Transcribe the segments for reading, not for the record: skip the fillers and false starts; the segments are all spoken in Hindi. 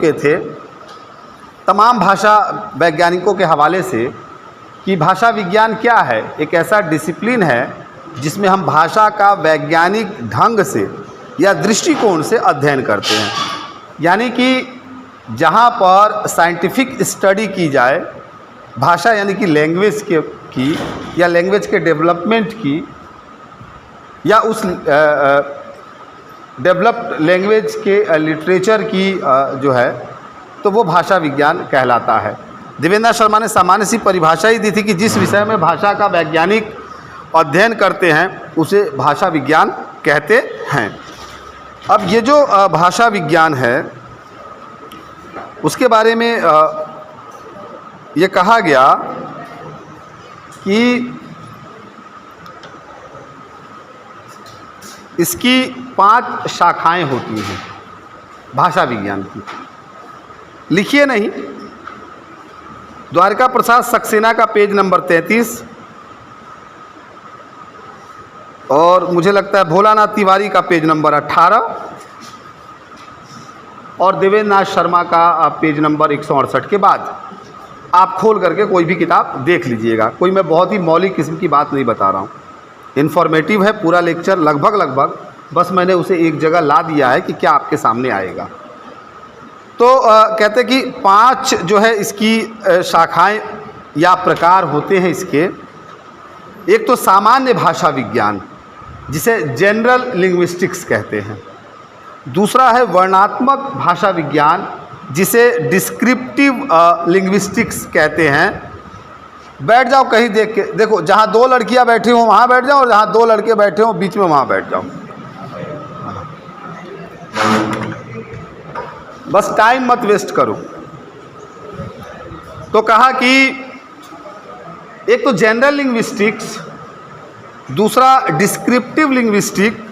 के थे तमाम भाषा वैज्ञानिकों के हवाले से कि भाषा विज्ञान क्या है। एक ऐसा डिसिप्लिन है जिसमें हम भाषा का वैज्ञानिक ढंग से या दृष्टिकोण से अध्ययन करते हैं, यानी कि जहाँ पर साइंटिफिक स्टडी की जाए भाषा यानी कि लैंग्वेज की या लैंग्वेज के डेवलपमेंट की या उस डेवलप्ड लैंग्वेज के लिटरेचर की जो है तो वो भाषा विज्ञान कहलाता है। देवेंद्र शर्मा ने सामान्य सी परिभाषा ही दी थी कि जिस विषय में भाषा का वैज्ञानिक अध्ययन करते हैं उसे भाषा विज्ञान कहते हैं। अब ये जो भाषा विज्ञान है उसके बारे में ये कहा गया कि इसकी 5 शाखाएं होती हैं भाषा विज्ञान की। लिखिए नहीं, द्वारका प्रसाद सक्सेना का पेज नंबर 33 और मुझे लगता है भोलानाथ तिवारी का पेज नंबर 18 और देवेंद्र नाथ शर्मा का पेज नंबर 168 के बाद आप खोल करके कोई भी किताब देख लीजिएगा। कोई मैं बहुत ही मौलिक किस्म की बात नहीं बता रहा हूँ, इन्फॉर्मेटिव है पूरा लेक्चर लगभग, बस मैंने उसे एक जगह ला दिया है कि क्या आपके सामने आएगा। तो कहते कि 5 जो है इसकी शाखाएं या प्रकार होते हैं इसके। एक तो सामान्य भाषा विज्ञान जिसे जनरल लिंग्विस्टिक्स कहते हैं। दूसरा है वर्णात्मक भाषा विज्ञान जिसे डिस्क्रिप्टिव लिंग्विस्टिक्स कहते हैं। बैठ जाओ कहीं देख के, देखो जहाँ 2 लड़कियाँ बैठी हों वहाँ बैठ जाओ और जहाँ 2 लड़के बैठे हों बीच में वहाँ बैठ जाओ, बस टाइम मत वेस्ट करो। तो कहा कि एक तो जनरल लिंग्विस्टिक्स, दूसरा डिस्क्रिप्टिव लिंग्विस्टिक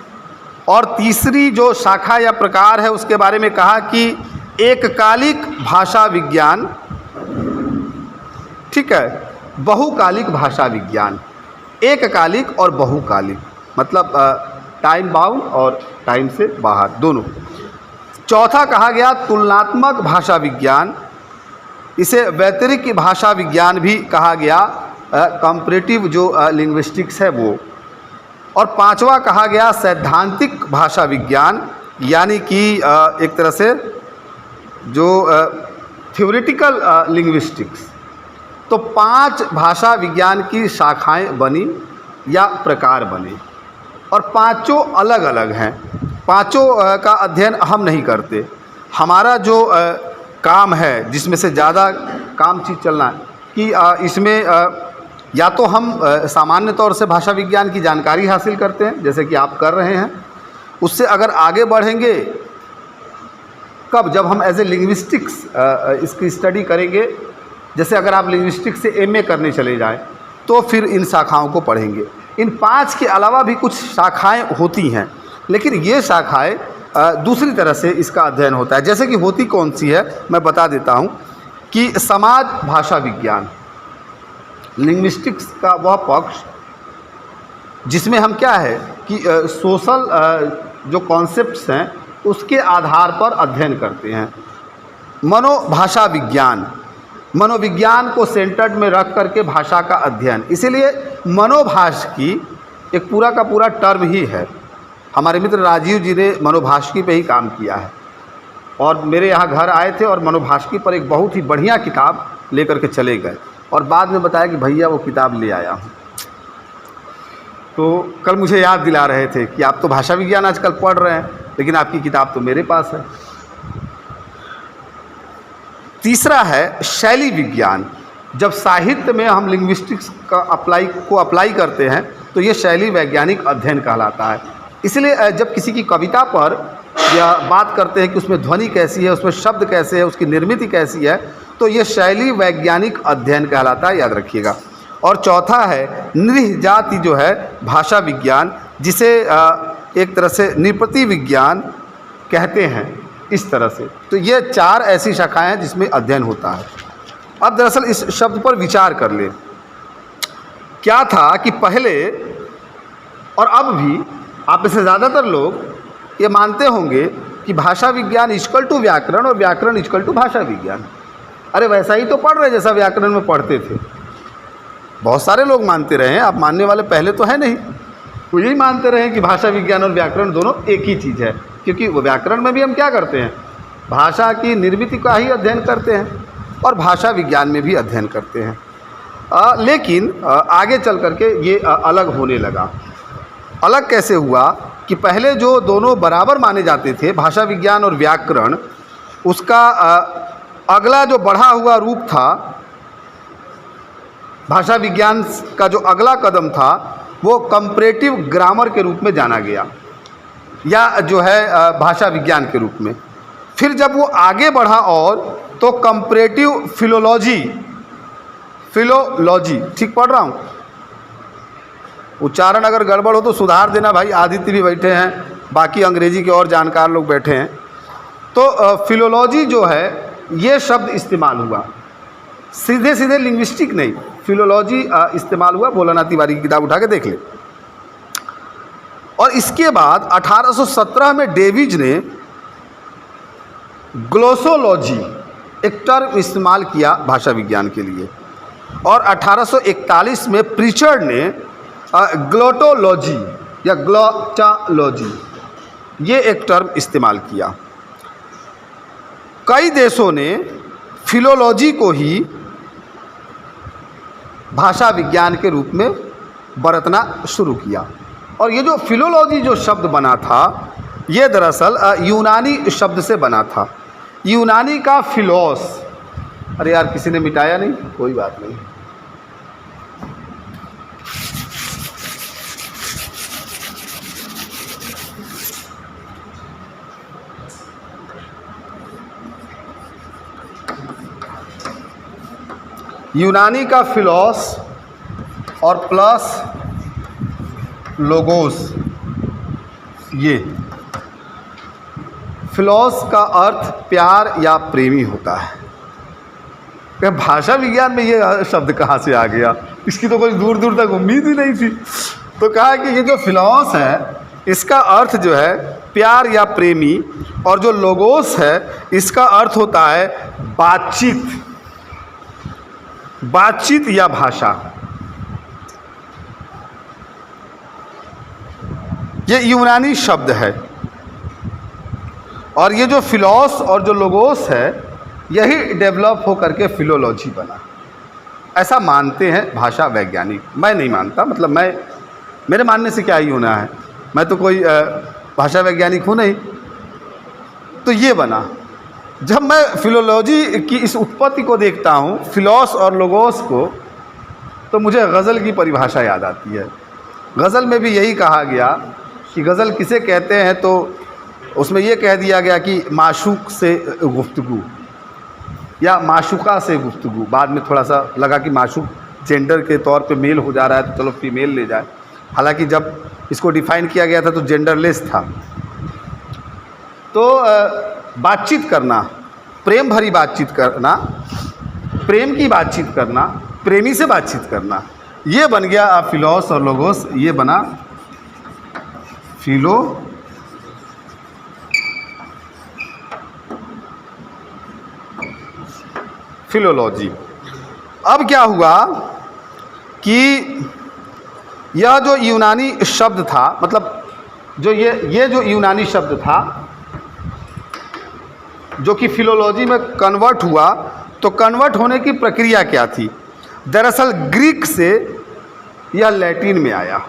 और तीसरी जो शाखा या प्रकार है उसके बारे में कहा कि एककालिक भाषा विज्ञान, ठीक है, बहुकालिक भाषा विज्ञान। एककालिक और बहुकालिक मतलब टाइम बाउंड और टाइम से बाहर दोनों। चौथा कहा गया तुलनात्मक भाषा विज्ञान, इसे वैतरिक भाषा विज्ञान भी कहा गया, कंपैरेटिव जो लिंग्विस्टिक्स है वो। और 5वां कहा गया सैद्धांतिक भाषा विज्ञान, यानी कि एक तरह से जो थ्योरेटिकल लिंग्विस्टिक्स। तो 5 भाषा विज्ञान की शाखाएं बनी या प्रकार बने और 5 अलग अलग हैं। 5 का अध्ययन हम नहीं करते। हमारा जो काम है जिसमें से ज़्यादा काम चीज़ चलना है कि इसमें या तो हम सामान्य तौर से भाषा विज्ञान की जानकारी हासिल करते हैं जैसे कि आप कर रहे हैं, उससे अगर आगे बढ़ेंगे कब, जब हम एज ए लिंग्विस्टिक्स इसकी स्टडी करेंगे। जैसे अगर आप लिंग्विस्टिक्स से एमए करने चले जाएं तो फिर इन शाखाओं को पढ़ेंगे। इन 5 के अलावा भी कुछ शाखाएं होती हैं, लेकिन ये शाखाएं दूसरी तरह से इसका अध्ययन होता है। जैसे कि होती कौन सी है मैं बता देता हूँ कि समाज भाषा विज्ञान, लिंग्विस्टिक्स का वह पक्ष जिसमें हम क्या है कि सोशल जो कॉन्सेप्ट्स हैं उसके आधार पर अध्ययन करते हैं। मनोभाषा विज्ञान, मनोविज्ञान को सेंटर्ड में रख करके भाषा का अध्ययन, इसीलिए मनोभाष की एक पूरा का पूरा टर्म ही है। हमारे मित्र राजीव जी ने मनोभाषिकी पे ही काम किया है और मेरे यहाँ घर आए थे और मनोभाषिकी पर एक बहुत ही बढ़िया किताब लेकर के चले गए और बाद में बताया कि भैया वो किताब ले आया हूँ। तो कल मुझे याद दिला रहे थे कि आप तो भाषा विज्ञान आजकल पढ़ रहे हैं लेकिन आपकी किताब तो मेरे पास है। तीसरा है शैली विज्ञान। जब साहित्य में हम लिंग्विस्टिक्स का अप्लाई करते हैं तो ये शैली वैज्ञानिक अध्ययन कहलाता है। इसलिए जब किसी की कविता पर या बात करते हैं कि उसमें ध्वनि कैसी है, उसमें शब्द कैसे है, उसकी निर्मिति कैसी है, तो ये शैली वैज्ञानिक अध्ययन कहलाता है, याद रखिएगा। और चौथा है नृजाति जो है भाषा विज्ञान, जिसे एक तरह से नृपति विज्ञान कहते हैं इस तरह से। तो ये 4 ऐसी शाखाएं हैं जिसमें अध्ययन होता है। अब दरअसल इस शब्द पर विचार कर ले। क्या था कि पहले और अब भी आप में से ज़्यादातर लोग ये मानते होंगे कि भाषा विज्ञान इक्वल टू व्याकरण और व्याकरण इक्वल टू भाषा विज्ञान। अरे वैसा ही तो पढ़ रहे जैसा व्याकरण में पढ़ते थे। बहुत सारे लोग मानते रहे हैं, आप मानने वाले पहले तो है नहीं, वो यही मानते रहे कि भाषा विज्ञान और व्याकरण दोनों एक ही चीज़ है, क्योंकि वो व्याकरण में भी हम क्या करते हैं, भाषा की निर्मिति का ही अध्ययन करते हैं और भाषा विज्ञान में भी अध्ययन करते हैं। लेकिन आगे चल करके ये अलग होने लगा। अलग कैसे हुआ कि पहले जो दोनों बराबर माने जाते थे, भाषा विज्ञान और व्याकरण, उसका अगला जो बढ़ा हुआ रूप था, भाषा विज्ञान का जो अगला कदम था वो कंपैरेटिव ग्रामर के रूप में जाना गया, या जो है भाषा विज्ञान के रूप में। फिर जब वो आगे बढ़ा और तो कंपैरेटिव फिलोलॉजी, ठीक पढ़ रहा हूँ, उच्चारण अगर गड़बड़ हो तो सुधार देना भाई, आदित्य भी बैठे हैं, बाकी अंग्रेजी के और जानकार लोग बैठे हैं। तो फिलोलॉजी जो है ये शब्द इस्तेमाल हुआ, सीधे सीधे लिंग्विस्टिक नहीं, फिलोलॉजी इस्तेमाल हुआ। भोलानाथ तिवारी की किताब उठा के देख ले। और इसके बाद 1817 में डेविज ने ग्लोसोलॉजी एक टर्म इस्तेमाल किया भाषा विज्ञान के लिए, और 1841 में प्रीचर्ड ने ग्लोटोलॉजी या ग्लोटालॉजी ये एक टर्म इस्तेमाल किया। कई देशों ने फिलोलॉजी को ही भाषा विज्ञान के रूप में बरतना शुरू किया। और ये जो फिलोलॉजी जो शब्द बना था ये दरअसल यूनानी शब्द से बना था। यूनानी का फिलोस, अरे यार किसी ने मिटाया नहीं, कोई बात नहीं। यूनानी का फिलोस और प्लस लोगोस, ये फिलोस का अर्थ प्यार या प्रेमी होता है। भाषा विज्ञान में ये शब्द कहाँ से आ गया, इसकी तो कोई दूर दूर तक उम्मीद ही नहीं थी। तो कहा कि ये जो फिलोस है इसका अर्थ जो है प्यार या प्रेमी, और जो लोगोस है इसका अर्थ होता है बातचीत या भाषा। ये यूनानी शब्द है, और ये जो फिलोस और जो लोगोस है यही डेवलप हो करके फिलोलॉजी बना, ऐसा मानते हैं भाषा वैज्ञानिक। मैं नहीं मानता, मतलब मेरे मानने से क्या ही होना है, मैं तो कोई भाषा वैज्ञानिक हूँ नहीं। तो ये बना। जब मैं फिलोलॉजी की इस उत्पत्ति को देखता हूँ, फिलोस और लोगोस को, तो मुझे गज़ल की परिभाषा याद आती है। गज़ल में भी यही कहा गया कि गज़ल किसे कहते हैं, तो उसमें ये कह दिया गया कि माशूक से गुफ्तगू या माशूका से गुफ्तगू। बाद में थोड़ा सा लगा कि माशूक जेंडर के तौर पे मेल हो जा रहा है तो चलो फीमेल ले जाए, हालांकि जब इसको डिफ़ाइन किया गया था तो जेंडरलेस था। तो बातचीत करना, प्रेम भरी बातचीत करना, प्रेम की बातचीत करना, प्रेमी से बातचीत करना, ये बन गया फिलोस और लोगोस, ये बना फिलोलॉजी। अब क्या हुआ कि यह जो यूनानी शब्द था, मतलब जो ये जो यूनानी शब्द था जो कि फिलोलॉजी में कन्वर्ट हुआ, तो कन्वर्ट होने की प्रक्रिया क्या थी? दरअसल ग्रीक से यह लैटिन में आया।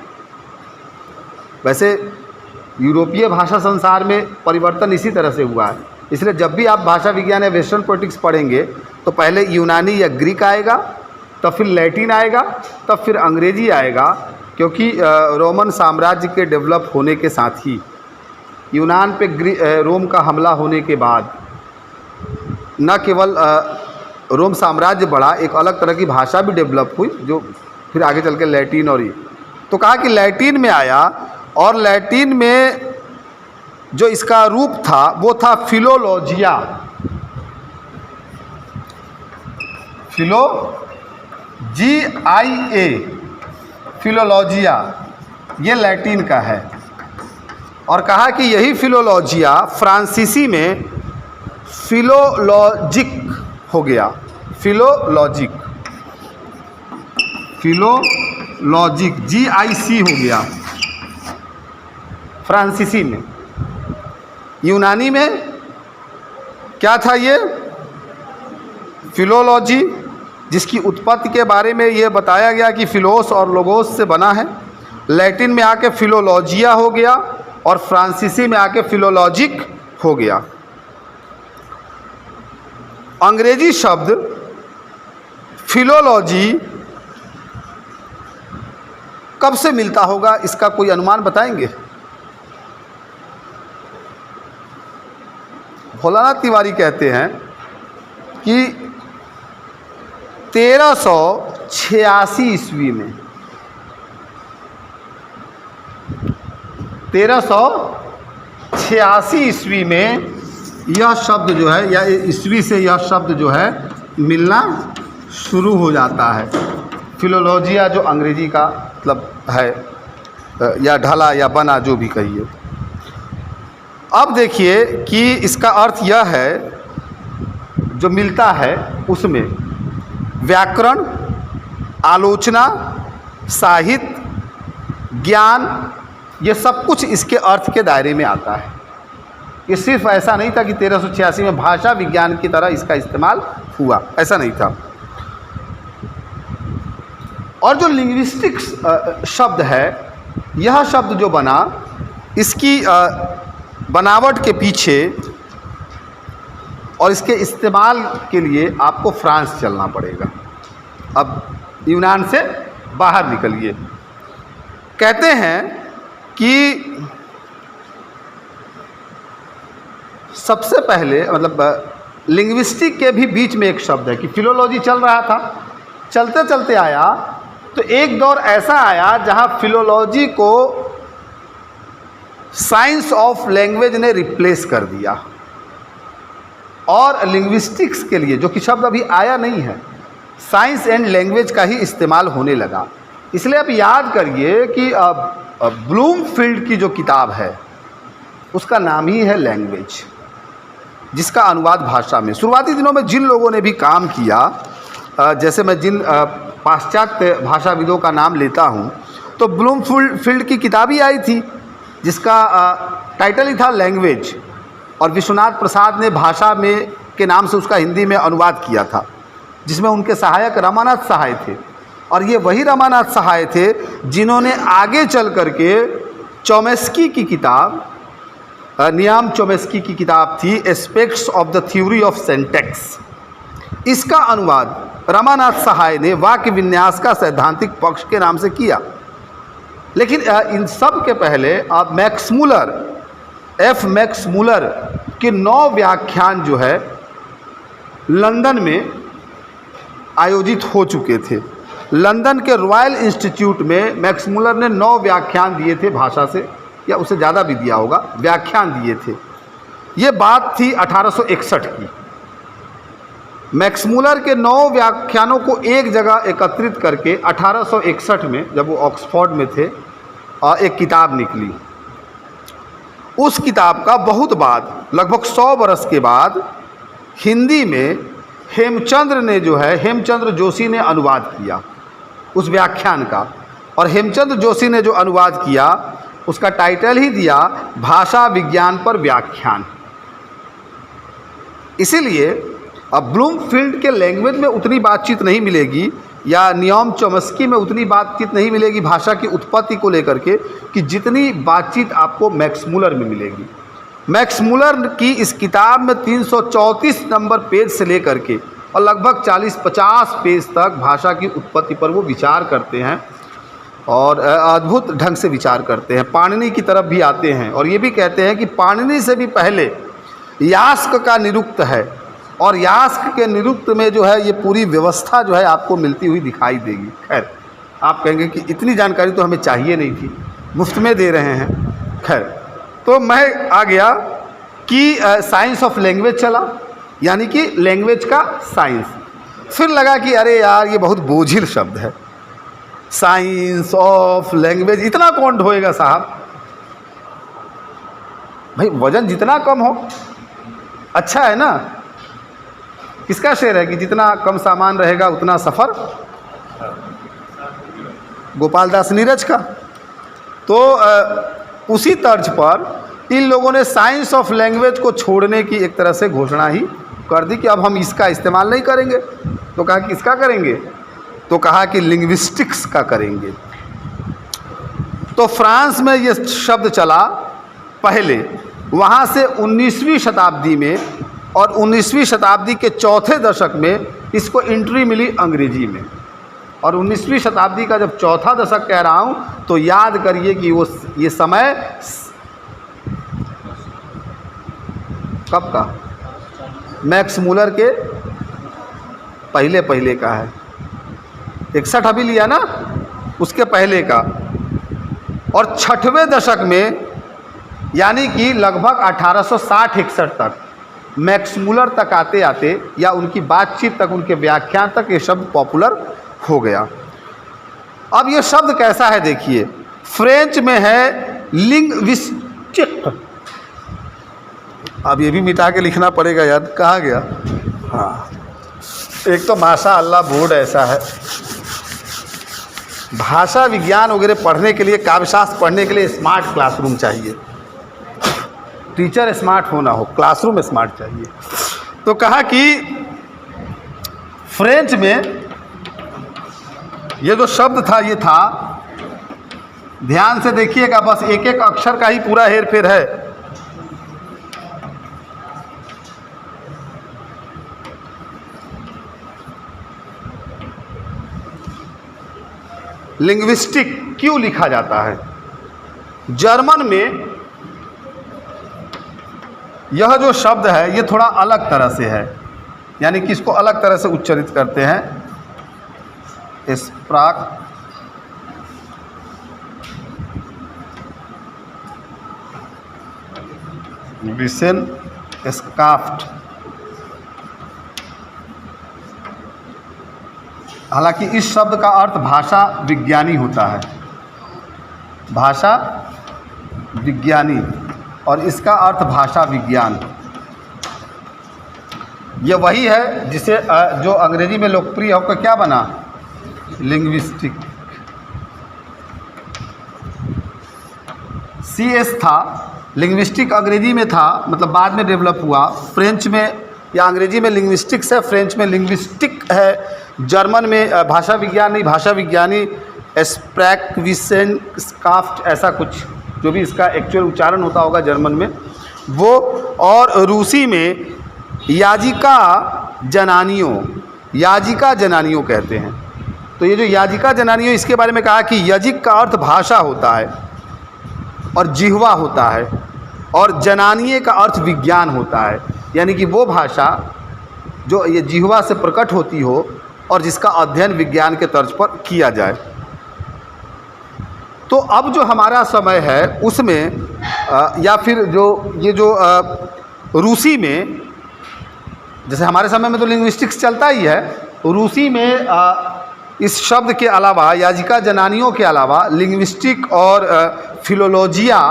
वैसे यूरोपीय भाषा संसार में परिवर्तन इसी तरह से हुआ है, इसलिए जब भी आप भाषा विज्ञान या वेस्टर्न पोलिटिक्स पढ़ेंगे तो पहले यूनानी या ग्रीक आएगा, तब फिर लैटिन आएगा, तब फिर अंग्रेजी आएगा, क्योंकि रोमन साम्राज्य के डेवलप होने के साथ ही यूनान पे रोम का हमला होने के बाद न केवल रोम साम्राज्य बढ़ा, एक अलग तरह की भाषा भी डेवलप हुई, जो फिर आगे चल के लैटिन और ये। तो कहा कि लैटिन में आया, और लैटिन में जो इसका रूप था वो था फिलोलॉजिया। फिलोलॉजिया, ये लैटिन का है। और कहा कि यही फिलोलॉजिया फ्रांसीसी में फिलोलॉजिक हो गया। फिलोलॉजिक, फिलोलॉजिक GIC हो गया फ्रांसीसी में। यूनानी में क्या था ये? फिलोलॉजी, जिसकी उत्पत्ति के बारे में ये बताया गया कि फिलोस और लोगोस से बना है। लैटिन में आके फिलोलॉजिया हो गया और फ्रांसीसी में आके फिलोलॉजिक हो गया। अंग्रेजी शब्द फिलोलॉजी कब से मिलता होगा, इसका कोई अनुमान बताएंगे? भोलानाथ तिवारी कहते हैं कि 1386 ईस्वी में, 1386 ईस्वी में यह शब्द जो है, या ईस्वी से यह शब्द जो है मिलना शुरू हो जाता है। फिलोलॉजिया जो अंग्रेजी का मतलब है, या ढला या बना, जो भी कहिए। अब देखिए कि इसका अर्थ यह है, जो मिलता है उसमें व्याकरण, आलोचना, साहित्य, ज्ञान, ये सब कुछ इसके अर्थ के दायरे में आता है। ये सिर्फ ऐसा नहीं था कि 1386 में भाषा विज्ञान की तरह इसका इस्तेमाल हुआ, ऐसा नहीं था। और जो लिंग्विस्टिक्स शब्द है, यह शब्द जो बना, इसकी बनावट के पीछे और इसके इस्तेमाल के लिए आपको फ्रांस चलना पड़ेगा। अब यूनान से बाहर निकलिए। कहते हैं कि सबसे पहले मतलब लिंग्विस्टिक के भी बीच में एक शब्द है कि फिलोलॉजी चल रहा था, चलते चलते आया तो एक दौर ऐसा आया जहां फिलोलॉजी को साइंस ऑफ लैंग्वेज ने रिप्लेस कर दिया, और लिंग्विस्टिक्स के लिए, जो कि शब्द अभी आया नहीं है, साइंस एंड लैंग्वेज का ही इस्तेमाल होने लगा। इसलिए आप याद करिए कि ब्लूमफील्ड की जो किताब है उसका नाम ही है लैंग्वेज, जिसका अनुवाद भाषा में शुरुआती दिनों में जिन लोगों ने भी काम किया, जैसे मैं जिन पाश्चात्य भाषाविदों का नाम लेता हूँ, तो ब्लूमफील्ड की किताब ही आई थी जिसका टाइटल ही था लैंग्वेज, और विश्वनाथ प्रसाद ने भाषा में के नाम से उसका हिंदी में अनुवाद किया था, जिसमें उनके सहायक रमानाथ सहाय थे। और ये वही रमानाथ सहाय थे जिन्होंने आगे चल करके चोमेस्की की किताब, नियाम चोमेस्की की किताब थी aspects of the theory of syntax, इसका अनुवाद रमानाथ सहाय ने वाक्य विन्यास का सैद्धांतिक पक्ष के नाम से किया। लेकिन इन सब के पहले आप मैक्समूलर, मैक्समूलर के 9 व्याख्यान जो है लंदन में आयोजित हो चुके थे। लंदन के रॉयल इंस्टीट्यूट में मैक्समूलर ने 9 व्याख्यान दिए थे भाषा से, या उससे ज़्यादा भी दिया होगा, व्याख्यान दिए थे। ये बात थी 1861 की। मैक्समूलर के 9 व्याख्यानों को एक जगह एकत्रित करके 1861 में, जब वो ऑक्सफोर्ड में थे, एक किताब निकली। उस किताब का बहुत बाद, लगभग 100 बरस के बाद, हिंदी में हेमचंद्र ने जो है, हेमचंद्र जोशी ने अनुवाद किया उस व्याख्यान का। और हेमचंद्र जोशी ने जो अनुवाद किया उसका टाइटल ही दिया भाषा विज्ञान पर व्याख्यान। इसीलिए अब ब्लूमफील्ड के लैंग्वेज में उतनी बातचीत नहीं मिलेगी, या नियाम चोमेस्की में उतनी बातचीत नहीं मिलेगी भाषा की उत्पत्ति को लेकर के, कि जितनी बातचीत आपको मैक्समूलर में मिलेगी। मैक्समूलर की इस किताब में 334 नंबर पेज से लेकर के और लगभग 40-50 पेज तक भाषा की उत्पत्ति पर वो विचार करते हैं, और अद्भुत ढंग से विचार करते हैं। पाणिनि की तरफ भी आते हैं, और ये भी कहते हैं कि पाणिनि से भी पहले यास्क का निरुक्त है, और यास्क के निरुक्त में जो है ये पूरी व्यवस्था जो है आपको मिलती हुई दिखाई देगी। खैर, आप कहेंगे कि इतनी जानकारी तो हमें चाहिए नहीं थी, मुफ्त में दे रहे हैं। खैर, तो मैं आ गया कि साइंस ऑफ लैंग्वेज चला, यानी कि लैंग्वेज का साइंस। फिर लगा कि अरे यार, ये बहुत बोझिल शब्द है, साइंस ऑफ लैंग्वेज, इतना कौन ढोएगा साहब। भाई वज़न जितना कम हो अच्छा है ना। किसका शेर है कि जितना कम सामान रहेगा उतना सफ़र, गोपाल दास नीरज का। तो उसी तर्ज पर इन लोगों ने साइंस ऑफ लैंग्वेज को छोड़ने की एक तरह से घोषणा ही कर दी कि अब हम इसका इस्तेमाल नहीं करेंगे। तो कहा कि इसका करेंगे, तो कहा कि लिंग्विस्टिक्स का करेंगे। तो फ्रांस में ये शब्द चला पहले, वहाँ से 19वीं शताब्दी में और 19वीं शताब्दी के चौथे दशक में इसको एंट्री मिली अंग्रेजी में। और 19वीं शताब्दी का जब चौथा दशक कह रहा हूँ तो याद करिए कि वो ये समय कब का, मैक्स मूलर के पहले पहले का है। 61 अभी लिया ना, उसके पहले का। और छठवें दशक में यानी कि लगभग 1860-61 तक, मैक्स मूलर तक आते आते या उनकी बातचीत तक, उनके व्याख्यान तक ये शब्द पॉपुलर हो गया। अब ये शब्द कैसा है देखिए, फ्रेंच में है लिंग्विस्टिक। अब ये भी मिटा के लिखना पड़ेगा, याद कहाँ गया। हाँ, एक तो माशाअल्लाह बोर्ड ऐसा है, भाषा विज्ञान वगैरह पढ़ने के लिए, काव्यशास्त्र पढ़ने के लिए स्मार्ट क्लासरूम चाहिए। टीचर स्मार्ट होना हो, क्लासरूम स्मार्ट चाहिए। तो कहा कि फ्रेंच में ये जो शब्द था, ये था, ध्यान से देखिएगा, बस एक एक अक्षर का ही पूरा हेर फेर है। लिंग्विस्टिक क्यों लिखा जाता है? जर्मन में यह जो शब्द है ये थोड़ा अलग तरह से है, यानी कि इसको अलग तरह से उच्चारित करते हैं। स्प्राक विसेन स्काफ्ट। हालांकि इस शब्द का अर्थ भाषा विज्ञानी होता है, भाषा विज्ञानी, और इसका अर्थ भाषा विज्ञान। ये वही है जिसे जो अंग्रेजी में लोकप्रिय होकर क्या बना, लिंग्विस्टिक। CS था, लिंग्विस्टिक अंग्रेजी में था, मतलब बाद में डेवलप हुआ। फ्रेंच में या अंग्रेजी में लिंग्विस्टिक्स है, फ्रेंच में लिंग्विस्टिक है, जर्मन में भाषा विज्ञान नहीं, भाषा विज्ञानी, स्प्रैकविसेनस्काफ्ट, ऐसा कुछ जो भी इसका एक्चुअल उच्चारण होता होगा जर्मन में वो। और रूसी में याजिका जनानियों कहते हैं। तो ये जो याजिका जनानियों, इसके बारे में कहा कि यजिक का अर्थ भाषा होता है और जिह्वा होता है, और जनानिये का अर्थ विज्ञान होता है, यानी कि वो भाषा जो ये जिह्वा से प्रकट होती हो और जिसका अध्ययन विज्ञान के तर्ज पर किया जाए। तो अब जो हमारा समय है उसमें या फिर जो रूसी में, जैसे हमारे समय में तो लिंग्विस्टिक्स चलता ही है, रूसी में इस शब्द के अलावा, याजिका जनानियों के अलावा, लिंग्विस्टिक और फिलोलॉजिया,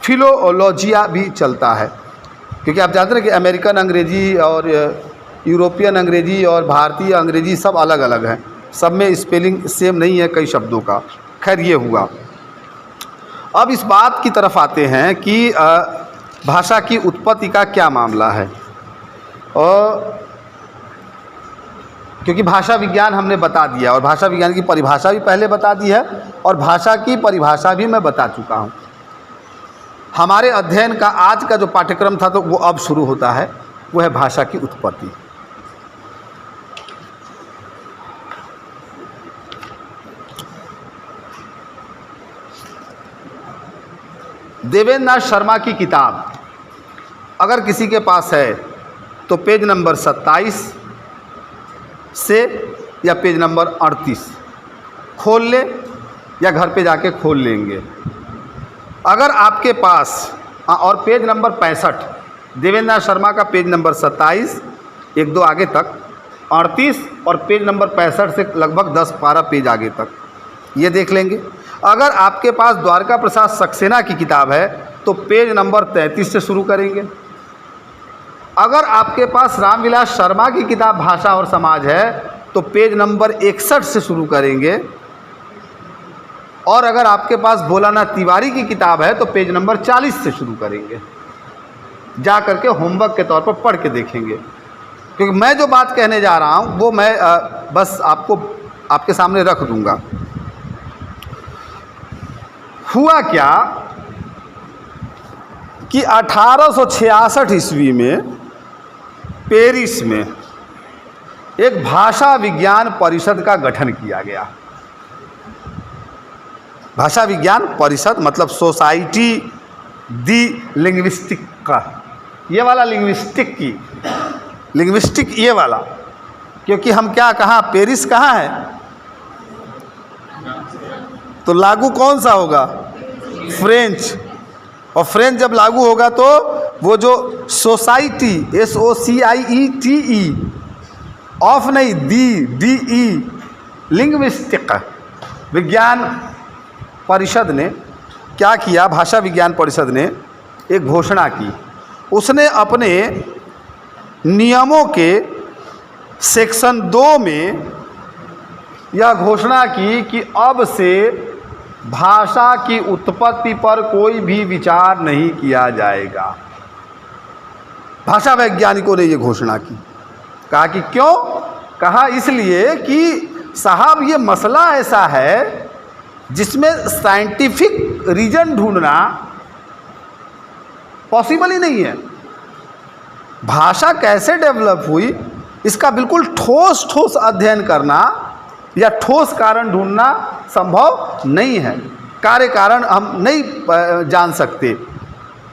फिलोलॉजिया भी चलता है। क्योंकि आप जानते हैं कि अमेरिकन अंग्रेजी और यूरोपियन अंग्रेजी और भारतीय अंग्रेजी सब अलग अलग हैं, सब में स्पेलिंग सेम नहीं है कई शब्दों का। खैर ये हुआ। अब इस बात की तरफ आते हैं कि भाषा की उत्पत्ति का क्या मामला है। और क्योंकि भाषा विज्ञान हमने बता दिया और भाषा विज्ञान की परिभाषा भी पहले बता दी है और भाषा की परिभाषा भी मैं बता चुका हूँ। हमारे अध्ययन का आज का जो पाठ्यक्रम था तो वो अब शुरू होता है, वो है भाषा की उत्पत्ति। देवेंद्र नाथ शर्मा की किताब अगर किसी के पास है तो पेज नंबर 27 से या पेज नंबर 38 खोल ले या घर पे जाके खोल लेंगे। अगर आपके पास और पेज नंबर 65, देवेंद्र नाथ शर्मा का पेज नंबर 27, 1-2 आगे तक, 38 और पेज नंबर 65 से लगभग 10-12 पेज आगे तक ये देख लेंगे। अगर आपके पास द्वारका प्रसाद सक्सेना की किताब है तो पेज नंबर 33 से शुरू करेंगे। अगर आपके पास रामविलास शर्मा की किताब भाषा और समाज है तो पेज नंबर 61 से शुरू करेंगे। और अगर आपके पास भोलानाथ तिवारी की किताब है तो पेज नंबर 40 से शुरू करेंगे। जा करके होमवर्क के तौर पर पढ़ के देखेंगे, क्योंकि मैं जो बात कहने जा रहा हूँ वो मैं बस आपको आपके सामने रख दूंगा। हुआ क्या कि 1866 ईस्वी में पेरिस में एक भाषा विज्ञान परिषद का गठन किया गया। भाषा विज्ञान परिषद मतलब सोसाइटी दी लिंग्विस्टिक का, ये वाला लिंग्विस्टिक ये वाला, क्योंकि हम क्या कहाँ पेरिस कहाँ है तो लागू कौन सा होगा, फ्रेंच। और फ्रेंच जब लागू होगा तो वो जो सोसाइटी SOCIETE ऑफ नहीं DE लिंग्विस्टिक विज्ञान परिषद ने क्या किया, भाषा विज्ञान परिषद ने एक घोषणा की। उसने अपने नियमों के सेक्शन 2 में यह घोषणा की कि अब से भाषा की उत्पत्ति पर कोई भी विचार नहीं किया जाएगा। भाषा वैज्ञानिकों ने ये घोषणा की। कहा कि क्यों? कहा इसलिए कि साहब ये मसला ऐसा है जिसमें साइंटिफिक रीजन ढूंढना पॉसिबल ही नहीं है। भाषा कैसे डेवलप हुई इसका बिल्कुल ठोस अध्ययन करना या ठोस कारण ढूंढना संभव नहीं है, कार्य कारण हम नहीं जान सकते।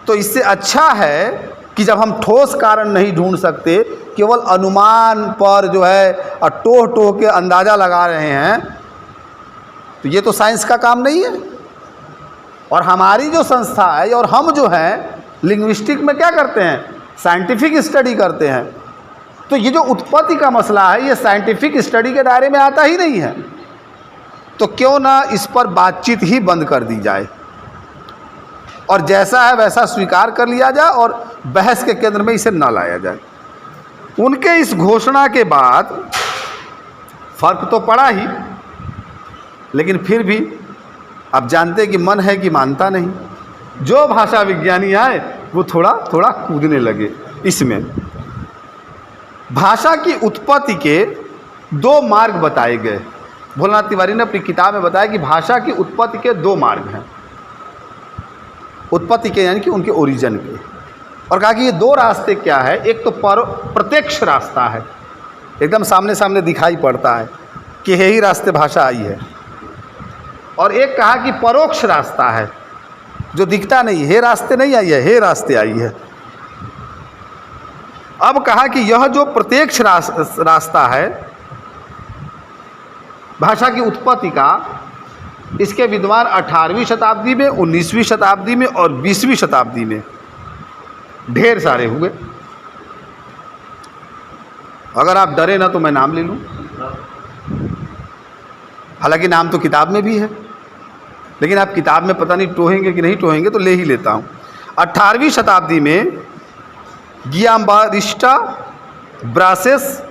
तो इससे अच्छा है कि जब हम ठोस कारण नहीं ढूंढ सकते, केवल अनुमान पर जो है टोह के अंदाज़ा लगा रहे हैं, तो ये तो साइंस का काम नहीं है। और हमारी जो संस्था है और हम जो हैं लिंग्विस्टिक में क्या करते हैं, साइंटिफिक स्टडी करते हैं। तो ये जो उत्पत्ति का मसला है ये साइंटिफिक स्टडी के दायरे में आता ही नहीं है। तो क्यों ना इस पर बातचीत ही बंद कर दी जाए और जैसा है वैसा स्वीकार कर लिया जाए और बहस के केंद्र में इसे न लाया जाए। उनके इस घोषणा के बाद फर्क तो पड़ा ही, लेकिन फिर भी अब जानते कि मन है कि मानता नहीं। जो भाषा विज्ञानी आए वो थोड़ा थोड़ा कूदने लगे इसमें। भाषा की उत्पत्ति के 2 मार्ग बताए गए। भोलानाथ तिवारी ने अपनी किताब में बताया कि भाषा की उत्पत्ति के 2 मार्ग हैं। उत्पत्ति के यानी कि उनके ओरिजिन के। और कहा कि ये 2 रास्ते क्या है, एक तो प्रत्यक्ष रास्ता है, एकदम सामने सामने दिखाई पड़ता है कि यही रास्ते भाषा आई है। और एक कहा कि परोक्ष रास्ता है जो दिखता नहीं, हे रास्ते नहीं आई है, हे रास्ते आई है। अब कहा कि यह जो प्रत्यक्ष रास्ता है भाषा की उत्पत्ति का, इसके विद्वान 18वीं शताब्दी में, 19वीं शताब्दी में और 20वीं शताब्दी में ढेर सारे हुए। अगर आप डरे ना तो मैं नाम ले लूं, हालांकि नाम तो किताब में भी है, लेकिन आप किताब में पता नहीं टोहेंगे कि नहीं टोहेंगे, तो ले ही लेता हूं। 18वीं शताब्दी में गियाम्बारिस्टा, ब्रासेस,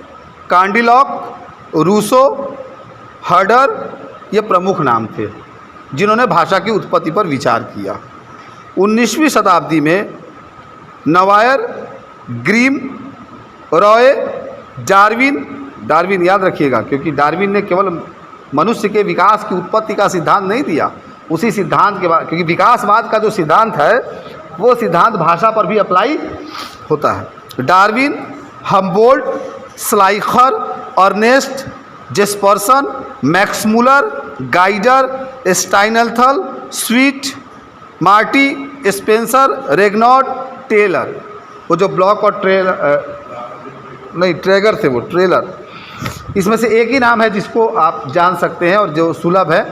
कांडिलॉक, रूसो, हर्डर ये प्रमुख नाम थे जिन्होंने भाषा की उत्पत्ति पर विचार किया। 19वीं शताब्दी में नवायर, ग्रीम, रॉय, डार्विन याद रखिएगा, क्योंकि डार्विन ने केवल मनुष्य के विकास की उत्पत्ति का सिद्धांत नहीं दिया, उसी सिद्धांत के बाद, क्योंकि विकासवाद का जो सिद्धांत है वो सिद्धांत भाषा पर भी अप्लाई होता है। Darwin, Humboldt, Schleicher, Ernest, Jespersen, Max Muller, गाइडर, Steinthal, Sweet, Marty, Spencer, Regnaud, Taylor, वो जो ब्लॉक और ट्रेगर थे वो ट्रेलर, इसमें से एक ही नाम है जिसको आप जान सकते हैं और जो सुलभ है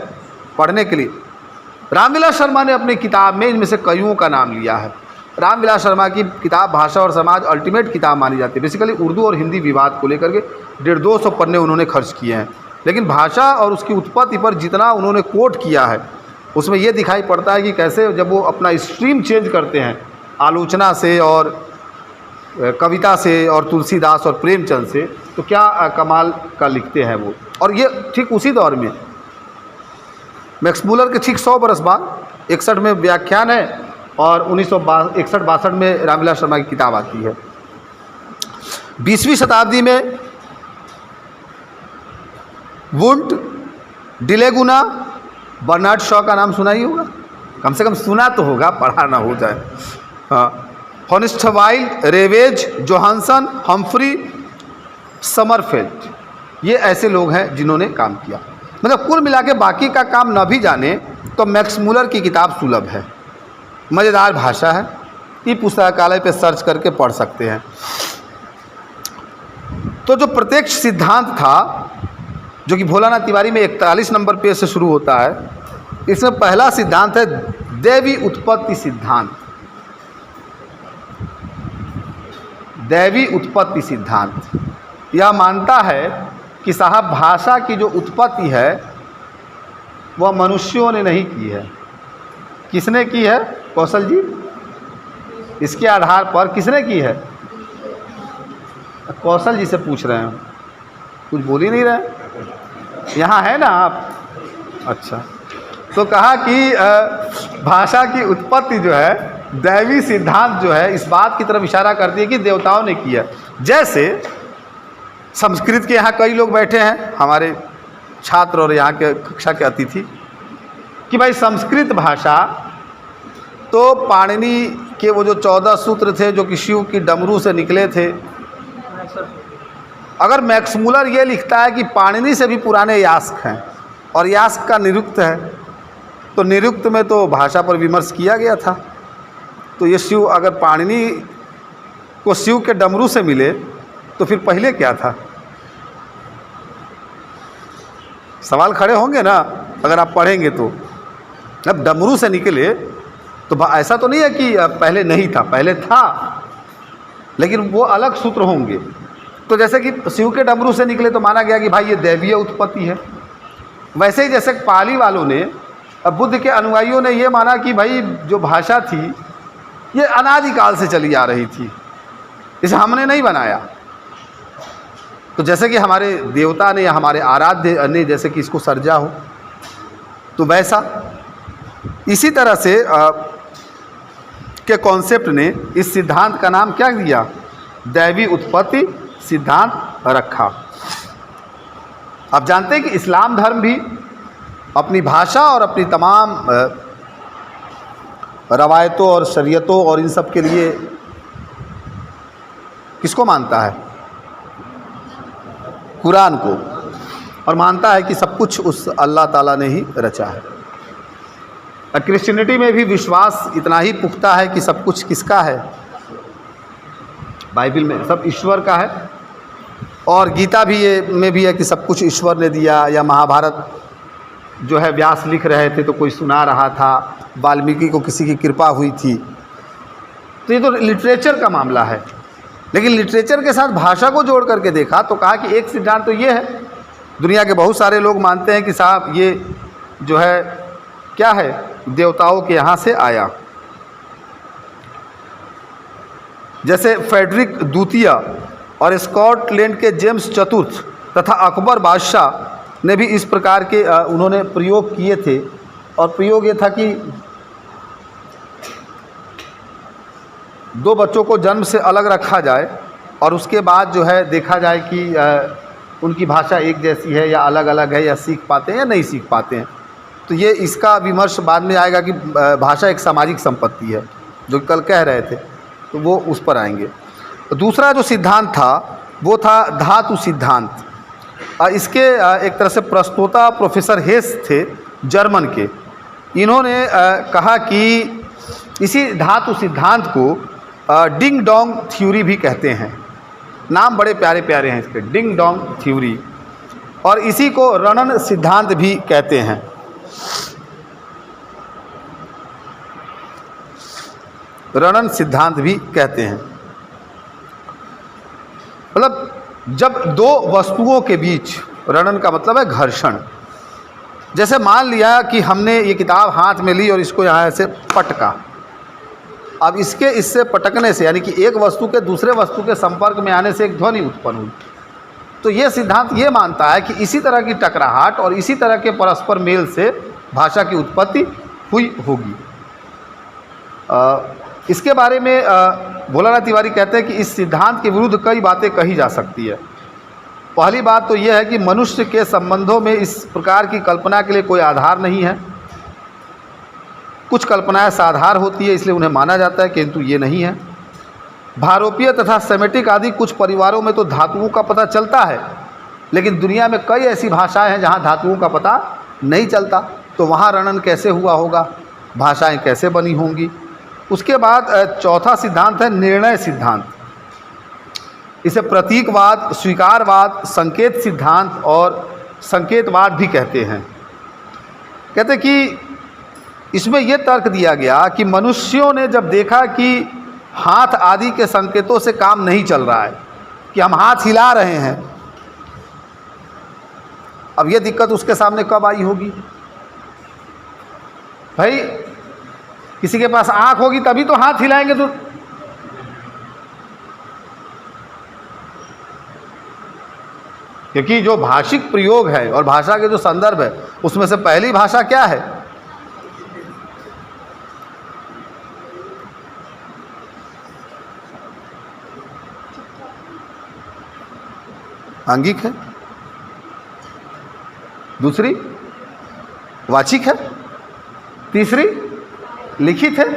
पढ़ने के लिए। रामविलास शर्मा ने अपनी किताब में इनमें से कईयों का नाम लिया है। रामविलास शर्मा की किताब भाषा और समाज अल्टीमेट किताब मानी जाती है। बेसिकली उर्दू और हिंदी विवाद को लेकर के 150-200 पन्ने उन्होंने खर्च किए हैं, लेकिन भाषा और उसकी उत्पत्ति पर जितना उन्होंने कोट किया है उसमें ये दिखाई पड़ता है कि कैसे जब वो अपना स्ट्रीम चेंज करते हैं आलोचना से और कविता से और तुलसीदास और प्रेमचंद से, तो क्या कमाल का लिखते हैं वो। और ये ठीक उसी दौर में मैक्स मूलर के ठीक 100 बरस बाद 61 में व्याख्यान है और 1961-62 में रामविलास शर्मा की किताब आती है। 20वीं शताब्दी में वुंट, डिलेगुना, बर्नार्ड शॉ का नाम सुना ही होगा, कम से कम सुना तो होगा, पढ़ा ना हो जाए। हाँ, हॉनिस्टवाइल्ड, रेवेज, जोहानसन, हम्फ्री, समरफेल्ड, ये ऐसे लोग हैं जिन्होंने काम किया। मतलब कुल मिला के बाकी का काम न भी जाने तो मैक्स मूलर की किताब सुलभ है, मज़ेदार भाषा है, ई पुस्तकालय पे सर्च करके पढ़ सकते हैं। तो जो प्रत्यक्ष सिद्धांत था जो कि भोलानाथ तिवारी में 41 नंबर पेज से शुरू होता है, इसमें पहला सिद्धांत है दैवी उत्पत्ति सिद्धांत। दैवी उत्पत्ति सिद्धांत यह मानता है कि साहब भाषा की जो उत्पत्ति है वह मनुष्यों ने नहीं की है। किसने की है कौशल जी? इसके आधार पर किसने की है? कौशल जी से पूछ रहे हैं, कुछ बोल ही नहीं रहे, यहाँ है ना आप? अच्छा, तो कहा कि भाषा की उत्पत्ति जो है दैवी सिद्धांत जो है इस बात की तरफ इशारा करती है कि देवताओं ने किया। जैसे संस्कृत के यहाँ कई लोग बैठे हैं, हमारे छात्र और यहाँ के कक्षा के अतिथि, कि भाई संस्कृत भाषा तो पाणिनि के वो जो 14 सूत्र थे जो कि शिव की डमरू से निकले थे, अगर मैक्स मूलर ये लिखता है कि पाणिनि से भी पुराने यास्क हैं और यास्क का निरुक्त है, तो निरुक्त में तो भाषा पर विमर्श किया गया था। तो ये शिव, अगर पाणिनि को शिव के डमरू से मिले तो फिर पहले क्या था? सवाल खड़े होंगे ना अगर आप पढ़ेंगे तो। अब डमरू से निकले तो ऐसा तो नहीं है कि पहले नहीं था, पहले था, लेकिन वो अलग सूत्र होंगे। तो जैसे कि शिव के डमरू से निकले तो माना गया कि भाई ये दैवीय उत्पत्ति है। वैसे ही जैसे पाली वालों ने, बुद्ध के अनुयायियों ने ये माना कि भाई जो भाषा थी ये अनादिकाल से चली आ रही थी, इसे हमने नहीं बनाया। तो जैसे कि हमारे देवता ने या हमारे आराध्य ने जैसे कि इसको सर्जा हो, तो वैसा इसी तरह से के कॉन्सेप्ट ने इस सिद्धांत का नाम क्या दिया? दैवी उत्पत्ति सिद्धांत रखा। आप जानते हैं कि इस्लाम धर्म भी अपनी भाषा और अपनी तमाम रवायतों और शरीयतों और इन सब के लिए किसको मानता है? कुरान को, और मानता है कि सब कुछ उस अल्लाह ताला ने ही रचा है। क्रिश्चियनिटी में भी विश्वास इतना ही पुख्ता है कि सब कुछ किसका है? बाइबल में सब ईश्वर का है, और गीता भी ये में भी है कि सब कुछ ईश्वर ने दिया। या महाभारत जो है व्यास लिख रहे थे तो कोई सुना रहा था, वाल्मीकि को किसी की कृपा हुई थी। तो ये तो लिटरेचर का मामला है, लेकिन लिटरेचर के साथ भाषा को जोड़ करके देखा तो कहा कि एक सिद्धांत तो ये है, दुनिया के बहुत सारे लोग मानते हैं कि साहब ये जो है क्या है, देवताओं के यहाँ से आया। जैसे फेडरिक द्वितीय और स्कॉटलैंड के जेम्स चतुर्थ तथा अकबर बादशाह ने भी इस प्रकार के उन्होंने प्रयोग किए थे। और प्रयोग ये था कि 2 बच्चों को जन्म से अलग रखा जाए और उसके बाद जो है देखा जाए कि उनकी भाषा एक जैसी है या अलग अलग है, या सीख पाते हैं या नहीं सीख पाते हैं। तो ये इसका विमर्श बाद में आएगा कि भाषा एक सामाजिक संपत्ति है, जो कल कह रहे थे, तो वो उस पर आएंगे। दूसरा जो सिद्धांत था वो था धातु सिद्धांत। इसके एक तरह से प्रस्तोता प्रोफेसर हेस थे जर्मन के। इन्होंने कहा कि इसी धातु सिद्धांत को डिंग डोंग थ्योरी भी कहते हैं। नाम बड़े प्यारे प्यारे हैं इसके, डिंग डोंग थ्योरी, और इसी को रणन सिद्धांत भी कहते हैं। रणन सिद्धांत भी कहते हैं। मतलब जब 2 वस्तुओं के बीच, रणन का मतलब है घर्षण, जैसे मान लिया कि हमने ये किताब हाथ में ली और इसको यहाँ ऐसे पटका, अब इससे पटकने से यानी कि एक वस्तु के दूसरे वस्तु के संपर्क में आने से एक ध्वनि उत्पन्न हुई। तो ये सिद्धांत ये मानता है कि इसी तरह की टकराहट और इसी तरह के परस्पर मेल से भाषा की उत्पत्ति हुई होगी। इसके बारे में भोलानाथ तिवारी कहते हैं कि इस सिद्धांत के विरुद्ध कई बातें कही जा सकती है। पहली बात तो यह है कि मनुष्य के संबंधों में इस प्रकार की कल्पना के लिए कोई आधार नहीं है। कुछ कल्पनाएं साधार होती है इसलिए उन्हें माना जाता है, किंतु ये नहीं है। भारोपीय तथा सेमेटिक आदि कुछ परिवारों में तो धातुओं का पता चलता है, लेकिन दुनिया में कई ऐसी भाषाएं हैं जहां धातुओं का पता नहीं चलता। तो वहां रणन कैसे हुआ होगा, भाषाएं कैसे बनी होंगी। उसके बाद चौथा सिद्धांत है निर्णय सिद्धांत। इसे प्रतीकवाद, स्वीकारवाद, संकेत सिद्धांत और संकेतवाद भी कहते हैं। कहते कि इसमें यह तर्क दिया गया कि मनुष्यों ने जब देखा कि हाथ आदि के संकेतों से काम नहीं चल रहा है, कि हम हाथ हिला रहे हैं, अब यह दिक्कत उसके सामने कब आई होगी? भाई किसी के पास आंख होगी तभी तो हाथ हिलाएंगे। तो क्योंकि जो भाषिक प्रयोग है और भाषा के जो संदर्भ है उसमें से पहली भाषा क्या है? आंगिक है, दूसरी वाचिक है, तीसरी लिखित है।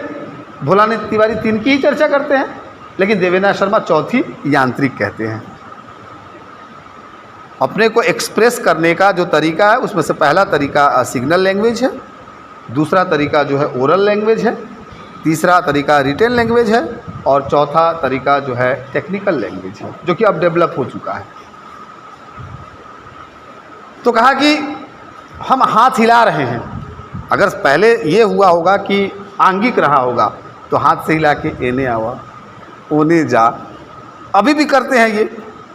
भोलानाथ तिवारी तीन की ही चर्चा करते हैं, लेकिन देवेंद्र शर्मा चौथी यांत्रिक कहते हैं। अपने को एक्सप्रेस करने का जो तरीका है उसमें से पहला तरीका सिग्नल लैंग्वेज है, दूसरा तरीका जो है ओरल लैंग्वेज है, तीसरा तरीका रिटेन लैंग्वेज है और चौथा तरीका जो है टेक्निकल लैंग्वेज है, जो कि अब डेवलप हो चुका है। तो कहा कि हम हाथ हिला रहे हैं। अगर पहले ये हुआ होगा कि आंगिक रहा होगा तो हाथ से हिला के एने आवा ओने जा, अभी भी करते हैं ये।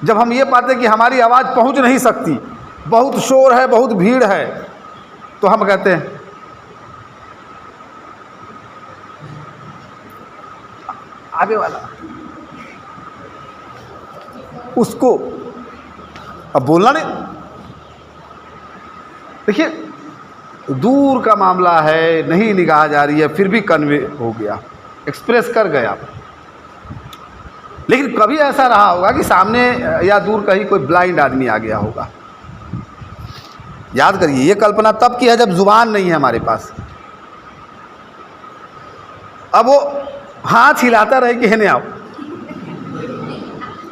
जब हम ये पाते कि हमारी आवाज़ पहुंच नहीं सकती, बहुत शोर है, बहुत भीड़ है, तो हम कहते हैं आगे वाला उसको अब बोलना नहीं। देखिए दूर का मामला है, नहीं निगाह जा रही है, फिर भी कन्वे हो गया, एक्सप्रेस कर गया। लेकिन कभी ऐसा रहा होगा कि सामने या दूर कहीं कोई ब्लाइंड आदमी आ गया होगा। याद करिए, ये कल्पना तब की है जब जुबान नहीं है हमारे पास। अब वो हाथ हिलाता रहे कि हेने आओ,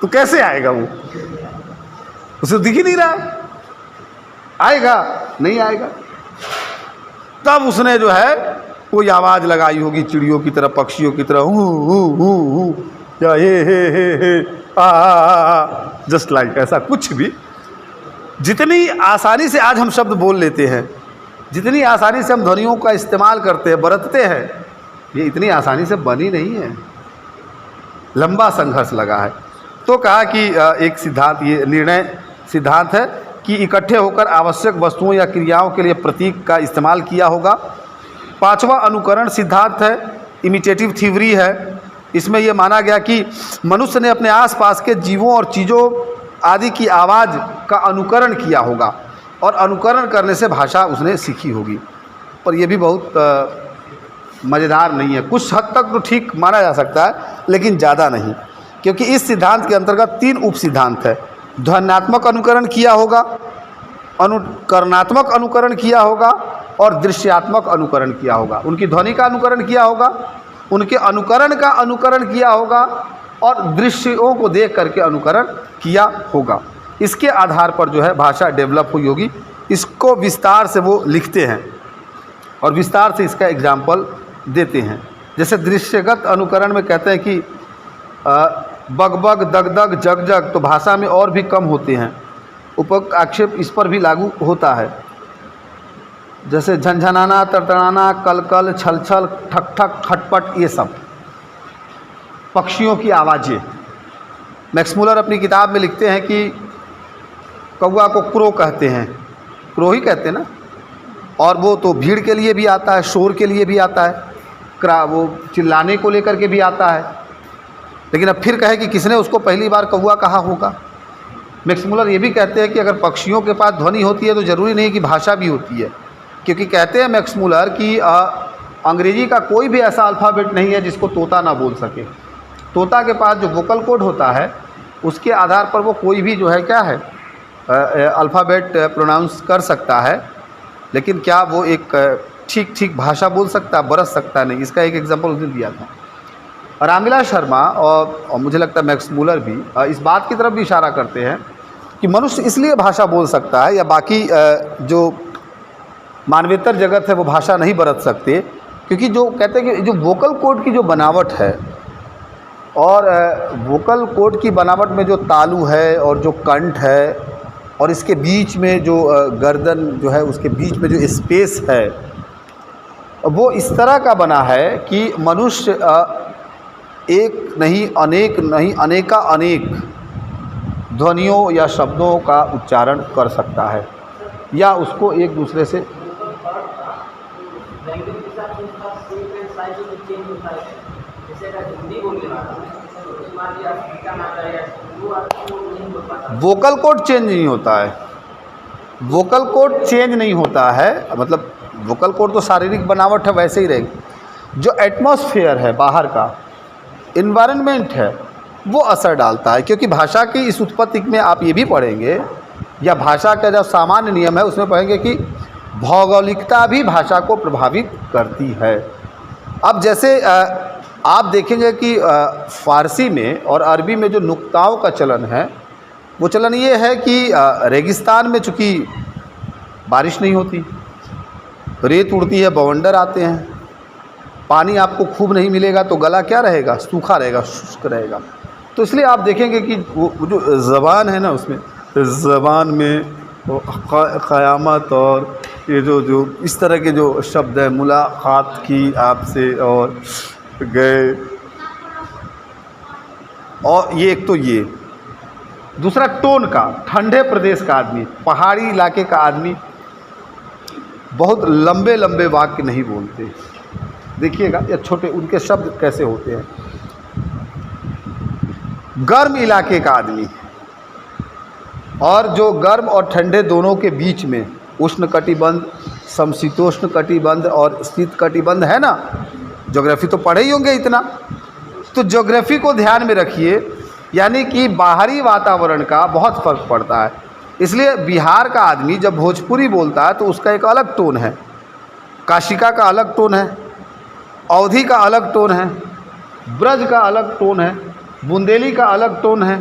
तो कैसे आएगा? वो उसे दिख ही नहीं रहा, आएगा नहीं आएगा। तब उसने जो है कोई आवाज़ लगाई होगी चिड़ियों की तरह, पक्षियों की तरह, हु या हे आ, जस्ट लाइक ऐसा कुछ भी। जितनी आसानी से आज हम शब्द बोल लेते हैं, जितनी आसानी से हम ध्वनियों का इस्तेमाल करते हैं, बरतते हैं, ये इतनी आसानी से बनी नहीं है, लंबा संघर्ष लगा है। तो कहा कि एक सिद्धांत ये निर्णय सिद्धांत है कि इकट्ठे होकर आवश्यक वस्तुओं या क्रियाओं के लिए प्रतीक का इस्तेमाल किया होगा। पांचवा अनुकरण सिद्धांत है, इमिटेटिव थ्योरी है। इसमें यह माना गया कि मनुष्य ने अपने आसपास के जीवों और चीज़ों आदि की आवाज़ का अनुकरण किया होगा और अनुकरण करने से भाषा उसने सीखी होगी। पर यह भी बहुत मज़ेदार नहीं है। कुछ हद तक तो ठीक माना जा सकता है, लेकिन ज़्यादा नहीं, क्योंकि इस सिद्धांत के अंतर्गत 3 उप सिद्धांत है। ध्वन्यात्मक अनुकरण किया होगा, अनुकरणात्मक अनुकरण किया होगा और दृश्यात्मक अनुकरण किया होगा। उनकी ध्वनि का अनुकरण किया होगा, उनके अनुकरण का अनुकरण किया होगा और दृश्यों को देख करके अनुकरण किया होगा। इसके आधार पर जो है भाषा डेवलप हुई होगी। इसको विस्तार से वो लिखते हैं और विस्तार से इसका एग्जाम्पल देते हैं। जैसे दृश्यगत अनुकरण में कहते हैं कि बग बग दग दग जग जग, तो भाषा में और भी कम होते हैं। उपक आक्षेप इस पर भी लागू होता है। जैसे झनझनाना, तड़तड़ाना, कल कल, छल छल, ठक ठक, खटपट, ये सब पक्षियों की आवाज़ें। मैक्समुलर अपनी किताब में लिखते हैं कि कौवा को क्रो कहते हैं, क्रो ही कहते हैं ना, और वो तो भीड़ के लिए भी आता है, शोर के लिए भी आता है, वो चिल्लाने को लेकर के भी आता है। लेकिन अब फिर कहे कि किसने उसको पहली बार कौवा कहा होगा। मैक्स मुलर ये भी कहते हैं कि अगर पक्षियों के पास ध्वनि होती है तो ज़रूरी नहीं कि भाषा भी होती है, क्योंकि कहते हैं मैक्स मुलर कि अंग्रेजी का कोई भी ऐसा अल्फ़ाबेट नहीं है जिसको तोता ना बोल सके। तोता के पास जो वोकल कोड होता है उसके आधार पर वो कोई भी जो है क्या है अल्फ़ाबेट प्रोनाउंस कर सकता है, लेकिन क्या वो एक ठीक ठीक भाषा बोल सकता है, बरस सकता नहीं। इसका एक एग्जांपल उसने दिया था। रामविलास शर्मा और मुझे लगता है मैक्स मुलर भी इस बात की तरफ भी इशारा करते हैं कि मनुष्य इसलिए भाषा बोल सकता है या बाकी जो मानवेतर जगत है वो भाषा नहीं बरत सकते, क्योंकि जो कहते हैं कि जो वोकल कोड की जो बनावट है और वोकल कोड की बनावट में जो तालु है और जो कंठ है और इसके बीच में जो गर्दन जो है उसके बीच में जो स्पेस है वो इस तरह का बना है कि मनुष्य एक नहीं अनेक नहीं अनेका अनेक ध्वनियों या शब्दों का उच्चारण कर सकता है या उसको एक दूसरे से वोकल कोड चेंज नहीं होता है। वोकल कोड चेंज नहीं होता है, मतलब वोकल कोड तो शारीरिक बनावट है वैसे ही रहेगी। जो एटमॉस्फेयर है बाहर का इन्वायरमेंट है वो असर डालता है, क्योंकि भाषा की इस उत्पत्ति में आप ये भी पढ़ेंगे या भाषा का जो सामान्य नियम है उसमें पढ़ेंगे कि भौगोलिकता भी भाषा को प्रभावित करती है। अब जैसे आप देखेंगे कि फ़ारसी में और अरबी में जो नुक्ताओं का चलन है वो चलन ये है कि रेगिस्तान में चूँकि बारिश नहीं होती, रेत उड़ती है, बवंडर आते हैं, पानी आपको खूब नहीं मिलेगा तो गला क्या रहेगा, सूखा रहेगा, शुष्क रहेगा। तो इसलिए आप देखेंगे कि वो जो ज़बान है ना उसमें ज़बान में क़यामत और ये जो इस तरह के जो शब्द हैं, मुलाकात की आपसे और गए, और ये एक तो ये दूसरा टोन का, ठंडे प्रदेश का आदमी, पहाड़ी इलाके का आदमी बहुत लंबे लंबे वाक्य नहीं बोलते। देखिएगा या छोटे उनके शब्द कैसे होते हैं। गर्म इलाके का आदमी और जो गर्म और ठंडे दोनों के बीच में उष्ण कटिबंध, समशीतोष्ण कटिबंध और शीत कटिबंध है ना, ज्योग्राफी तो पढ़े ही होंगे इतना, तो ज्योग्राफी को ध्यान में रखिए, यानी कि बाहरी वातावरण का बहुत फ़र्क पड़ता है। इसलिए बिहार का आदमी जब भोजपुरी बोलता है तो उसका एक अलग टोन है, काशिका का अलग टोन है, अवधी का अलग टोन है, ब्रज का अलग टोन है, बुंदेली का अलग टोन है।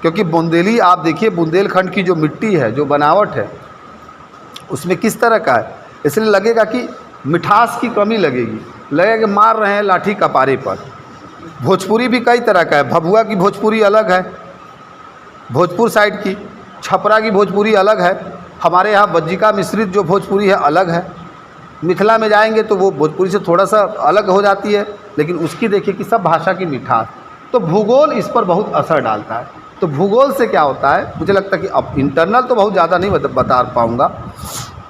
क्योंकि बुंदेली आप देखिए, बुंदेलखंड की जो मिट्टी है, जो बनावट है उसमें किस तरह का है, इसलिए लगेगा कि मिठास की कमी लगेगी, लगेगा कि मार रहे हैं लाठी कपारे पर। भोजपुरी भी कई तरह का है, भभुआ की भोजपुरी अलग है, भोजपुर साइड की, छपरा की भोजपुरी अलग है, हमारे यहाँ बज्जिका मिश्रित जो भोजपुरी है अलग है, मिथिला में जाएंगे तो वो भोजपुरी से थोड़ा सा अलग हो जाती है, लेकिन उसकी देखिए कि सब भाषा की मिठास। तो भूगोल इस पर बहुत असर डालता है। तो भूगोल से क्या होता है, मुझे लगता है कि अब इंटरनल तो बहुत ज़्यादा नहीं बता पाऊँगा,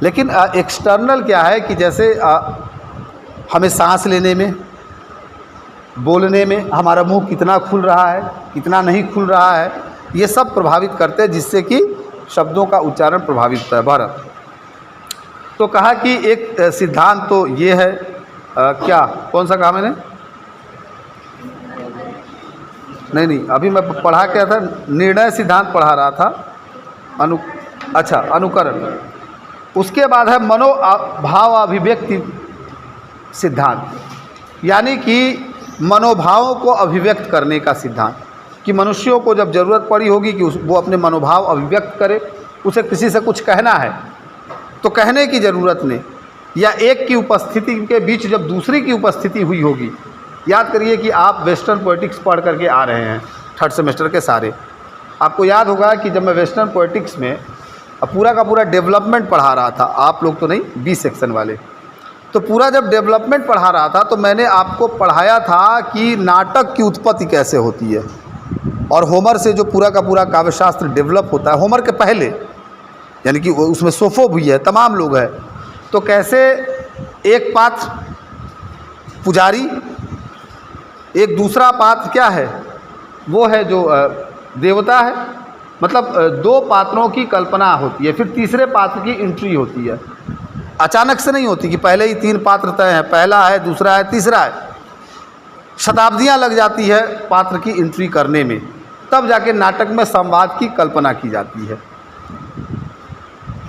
लेकिन एक्सटर्नल क्या है कि जैसे हमें सांस लेने में, बोलने में हमारा मुंह कितना खुल रहा है, कितना नहीं खुल रहा है, ये सब प्रभावित करते हैं, जिससे कि शब्दों का उच्चारण प्रभावित होता है। भारत तो कहा कि एक सिद्धांत तो ये है, क्या कौन सा कहा मैंने, नहीं अभी मैं पढ़ा क्या था, निर्णय सिद्धांत पढ़ा रहा था, अनुकरण। उसके बाद है मनोभाव अभिव्यक्ति सिद्धांत, यानी कि मनोभावों को अभिव्यक्त करने का सिद्धांत, कि मनुष्यों को जब ज़रूरत पड़ी होगी कि वो अपने मनोभाव अभिव्यक्त करे, उसे किसी से कुछ कहना है तो कहने की ज़रूरत नहीं, या एक की उपस्थिति के बीच जब दूसरी की उपस्थिति हुई होगी। याद करिए कि आप वेस्टर्न पोएटिक्स पढ़ करके आ रहे हैं, थर्ड सेमेस्टर के सारे, आपको याद होगा कि जब मैं वेस्टर्न पोएटिक्स में पूरा का पूरा डेवलपमेंट पढ़ा रहा था, आप लोग तो नहीं, बी सेक्शन वाले, तो पूरा जब डेवलपमेंट पढ़ा रहा था तो मैंने आपको पढ़ाया था कि नाटक की उत्पत्ति कैसे होती है, और होमर से जो पूरा का पूरा काव्यशास्त्र डेवलप होता है, होमर के पहले, यानी कि उसमें सोफो भी है, तमाम लोग हैं, तो कैसे एक पात्र पुजारी, एक दूसरा पात्र क्या है, वो है जो देवता है, मतलब दो पात्रों की कल्पना होती है, फिर तीसरे पात्र की एंट्री होती है। अचानक से नहीं होती कि पहले ही 3 पात्र तय हैं, पहला है, दूसरा है, तीसरा है। शताब्दियां लग जाती है पात्र की एंट्री करने में, तब जाके नाटक में संवाद की कल्पना की जाती है।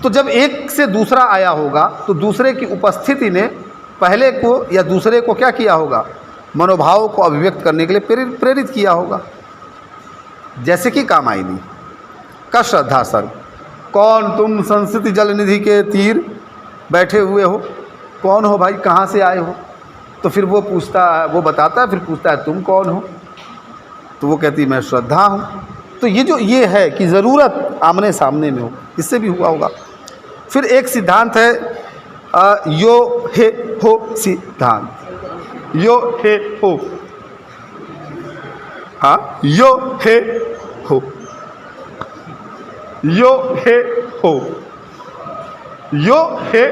तो जब एक से दूसरा आया होगा तो दूसरे की उपस्थिति ने पहले को या दूसरे को क्या किया होगा, मनोभाव को अभिव्यक्त करने के लिए प्रेरित किया होगा। जैसे कि कामायनी का श्रद्धा सर्ग, कौन तुम संस्कृति जल निधि के तीर बैठे हुए हो, कौन हो भाई, कहाँ से आए हो? तो फिर वो पूछता है, वो बताता है, फिर पूछता है तुम कौन हो? तो वो कहती मैं श्रद्धा हूँ। तो ये है कि ज़रूरत आमने सामने में हो, इससे भी हुआ होगा। फिर एक सिद्धांत है यो हे हो सिद्धांत, यो हे हो, हाँ, यो हे हो, यो हे हो, यो हे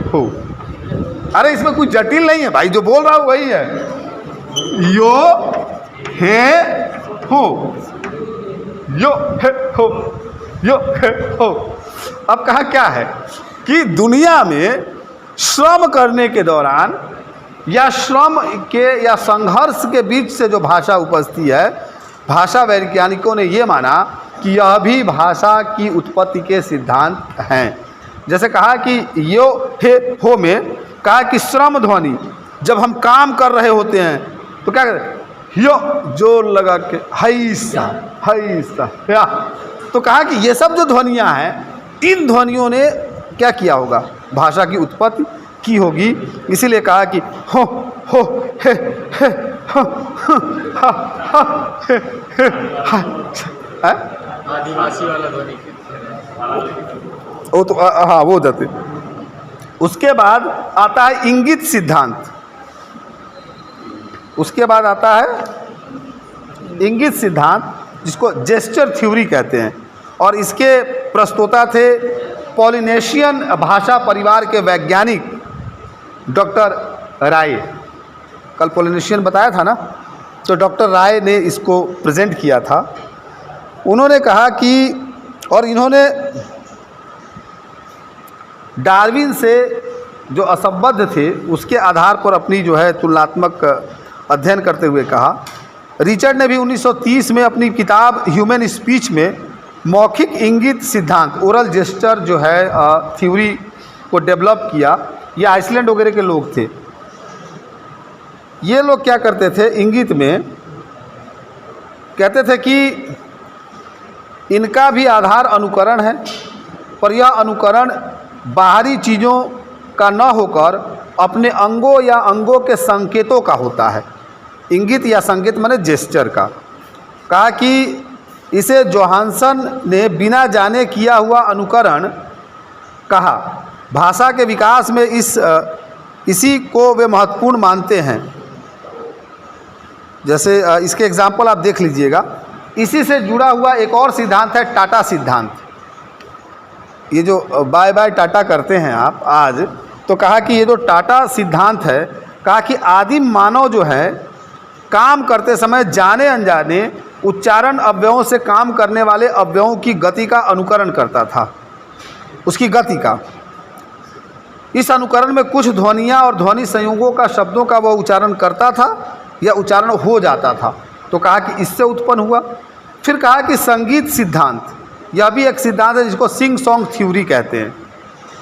हो। अरे इसमें कुछ जटिल नहीं है भाई, जो बोल रहा हूँ वही है। यो हे हो, यो हे हो, यो हे हो। अब कहा क्या है कि दुनिया में श्रम करने के दौरान या श्रम के या संघर्ष के बीच से जो भाषा उपजती है, भाषा वैज्ञानिकों ने ये माना कि यह भी भाषा की उत्पत्ति के सिद्धांत हैं। जैसे कहा कि यो हे हो में कहा कि श्रम ध्वनि, जब हम काम कर रहे होते हैं तो क्या करें, यो जोर लगा के हैसा हैसा या, तो कहा कि ये सब जो ध्वनियाँ हैं, इन ध्वनियों ने क्या किया होगा, भाषा की उत्पत्ति की होगी। इसीलिए कहा कि हो हे हो हा हा हे हा, आदिवासी वाला ध्वनि वो तो हाँ वो जाते। उसके बाद आता है इंगित सिद्धांत, उसके बाद आता है इंगित सिद्धांत जिसको जेस्चर थ्योरी कहते हैं, और इसके प्रस्तोता थे पॉलिनेशियन भाषा परिवार के वैज्ञानिक डॉक्टर राय। कल पॉलिनेशियन बताया था ना, तो डॉक्टर राय ने इसको प्रेजेंट किया था। उन्होंने कहा कि, और इन्होंने डार्विन से जो असंबद्ध थे उसके आधार पर अपनी जो है तुलनात्मक अध्ययन करते हुए कहा। रिचर्ड ने भी 1930 में अपनी किताब ह्यूमन स्पीच में मौखिक इंगित सिद्धांत, ओरल जेस्चर जो है थ्योरी को डेवलप किया। ये आइसलैंड वगैरह के लोग थे। ये लोग क्या करते थे, इंगित में कहते थे कि इनका भी आधार अनुकरण है, पर यह अनुकरण बाहरी चीज़ों का न होकर अपने अंगों या अंगों के संकेतों का होता है। इंगित या संकेत माने जेस्चर का। कहा कि इसे जोहानसन ने बिना जाने किया हुआ अनुकरण कहा। भाषा के विकास में इसी को वे महत्वपूर्ण मानते हैं। जैसे इसके एग्जाम्पल आप देख लीजिएगा। इसी से जुड़ा हुआ एक और सिद्धांत है टाटा सिद्धांत। ये जो बाय बाय टाटा करते हैं आप आज, तो कहा कि ये जो टाटा सिद्धांत है, कहा कि आदिम मानव जो है काम करते समय जाने अनजाने उच्चारण अवयवों से काम करने वाले अवयवों की गति का अनुकरण करता था, उसकी गति का। इस अनुकरण में कुछ ध्वनियाँ और ध्वनि संयोगों का शब्दों का वह उच्चारण करता था या उच्चारण हो जाता था। तो कहा कि इससे उत्पन्न हुआ। फिर कहा कि संगीत सिद्धांत, यह भी एक सिद्धांत है जिसको सिंग सॉन्ग थ्योरी कहते हैं।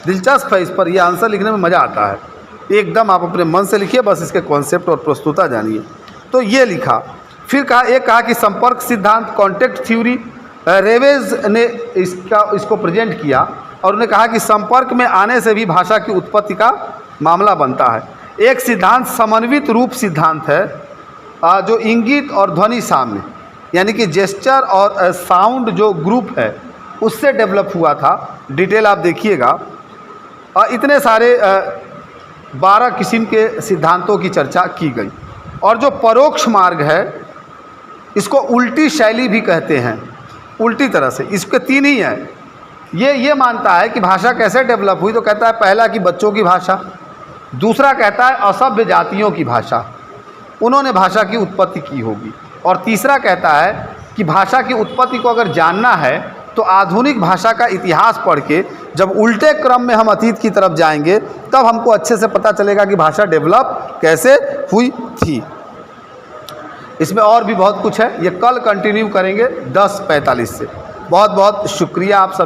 दिलचस्प है, इस पर यह आंसर लिखने में मज़ा आता है। एकदम आप अपने मन से लिखिए, बस इसके कॉन्सेप्ट और प्रस्तुता जानिए। तो ये लिखा। फिर कहा कि संपर्क सिद्धांत, कॉन्टेक्ट थ्योरी, रेवेज ने इसको प्रेजेंट किया और उन्होंने कहा कि संपर्क में आने से भी भाषा की उत्पत्ति का मामला बनता है। एक सिद्धांत समन्वित रूप सिद्धांत है, जो इंगित और ध्वनि साम्य, यानी कि जेस्चर और साउंड जो ग्रुप है उससे डेवलप हुआ था। डिटेल आप देखिएगा। इतने सारे 12 किस्म के सिद्धांतों की चर्चा की गई। और जो परोक्ष मार्ग है, इसको उल्टी शैली भी कहते हैं, उल्टी तरह से। इसके 3 ही हैं। ये मानता है कि भाषा कैसे डेवलप हुई, तो कहता है पहला कि बच्चों की भाषा, दूसरा कहता है असभ्य जातियों की भाषा, उन्होंने भाषा की उत्पत्ति की होगी, और तीसरा कहता है कि भाषा की उत्पत्ति को अगर जानना है तो आधुनिक भाषा का इतिहास पढ़ के जब उल्टे क्रम में हम अतीत की तरफ जाएंगे तब हमको अच्छे से पता चलेगा कि भाषा डेवलप कैसे हुई थी। इसमें और भी बहुत कुछ है, ये कल कंटिन्यू करेंगे 10:45 से। बहुत बहुत शुक्रिया आप सब।